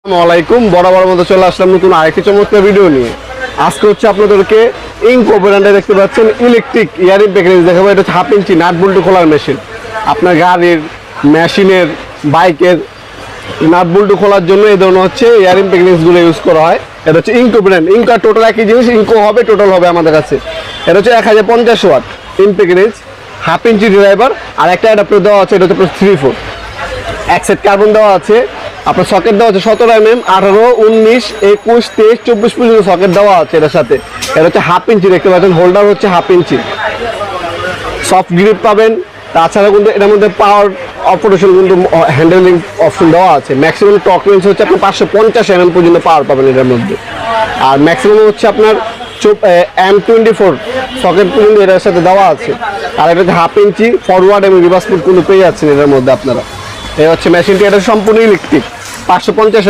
আসসালামাইকুম বরাবর মতো চলে আসলাম নতুন আরেকটি চমৎকার ভিডিও নিয়ে। আজকে হচ্ছে আপনাদেরকে ইনকো ব্র্যান্ডে দেখতে পাচ্ছেন ইলেকট্রিক ইয়ারিং প্যাকেজ দেখাবো। এটা হচ্ছে 1/2 ইঞ্চি নাট বল্টু খোলার মেশিন। আপনার গাড়ির, মেশিনের, বাইকের নাট বল্টু খোলার জন্য এই ধরনের হচ্ছে ইয়ারিং প্যাকেজগুলো ইউজ করা হয়। এটা হচ্ছে ইনকো ব্র্যান্ড। ইনকো আর টোটাল একই জিনিস, ইনকো হবে টোটাল হবে আমাদের কাছে। এটা হচ্ছে 1050 ওয়াট ইন প্যাকেজ, 1/2 ইঞ্চি ড্রাইভার আর একটা অ্যাডাপ্টার দেওয়া আছে। এটা হচ্ছে 3/4 এক সেট কার্বন দেওয়া আছে। আপনার সকেট দেওয়া আছে 17 mm, 18, 19, 21, 23, 24 পর্যন্ত সকেট দেওয়া আছে এটার সাথে। এটা হচ্ছে 1/2 ইঞ্চি দেখতে পাচ্ছেন, হোল্ডার হচ্ছে 1/2 ইঞ্চি। সফট গ্রিপ পাবেন। তাছাড়া কিন্তু এটার মধ্যে পাওয়ার অপারেশন কিন্তু হ্যান্ডেলিং অপশন দেওয়া আছে। ম্যাক্সিমাম টর্ক রেঞ্জ হচ্ছে আপনার 550 mm পর্যন্ত পাওয়ার পাবেন এটার মধ্যে। আর ম্যাক্সিমাম হচ্ছে আপনার M24 সকেট পর্যন্ত এটার সাথে দেওয়া আছে। আর এটা হচ্ছে 1/2 ইঞ্চি ফরওয়ার্ড এবং রিভার্স পুট কিন্তু পেয়ে যাচ্ছেন এটার মধ্যে আপনারা। এই হচ্ছে মেশিনটি। এটা সম্পূর্ণ ইলেকট্রিক, 550